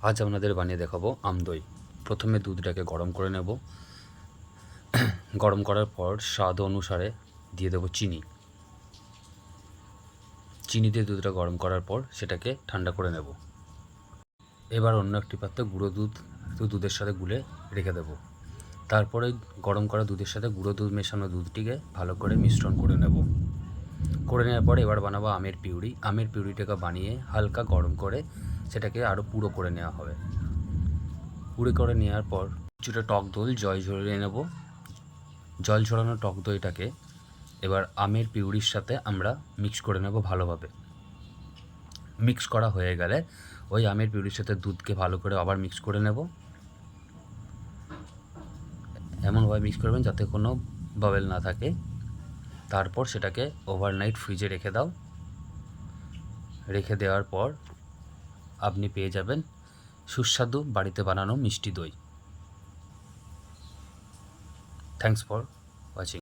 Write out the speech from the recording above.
আজ আপনাদের বানিয়ে দেখাবো আমদই। প্রথমে দুধটাকে গরম করে নেব। গরম করার পর স্বাদ অনুসারে দিয়ে দেবো চিনি। চিনি দিয়ে দুধটা গরম করার পর সেটাকে ঠান্ডা করে নেব। এবার অন্য একটি পাত্রে গুঁড়ো দুধ দুধের সাথে গুলে রেখে দেবো। তারপরে গরম করা দুধের সাথে গুঁড়ো দুধ মেশানো দুধটিকে ভালো করে মিশ্রণ করে নেব। করে নেওয়ার পরে এবার বানাবো আমের পিউরি। আমের পিউরিটাকে বানিয়ে হালকা গরম করে সেটাকে আরও পুরো করে নেওয়া হবে। পুড়ে করে নেওয়ার পর কিছুটা টক দই জল ঝরিয়ে নেব। জল ঝরানো টক দইটাকে এবার আমের পিউরির সাথে আমরা মিক্স করে নেব ভালোভাবে। মিক্স করা হয়ে গেলে ওই আমের পিউরির সাথে দুধকে ভালো করে আবার মিক্স করে নেব। এমনভাবে মিক্স করবেন যাতে কোনো বাবেল না থাকে। তারপর সেটাকে ওভারনাইট ফ্রিজে রেখে দাও। রেখে দেওয়ার পর আপনি পেয়ে যাবেন সুস্বাদু বাড়িতে বানানো মিষ্টি দই। Thanks for watching.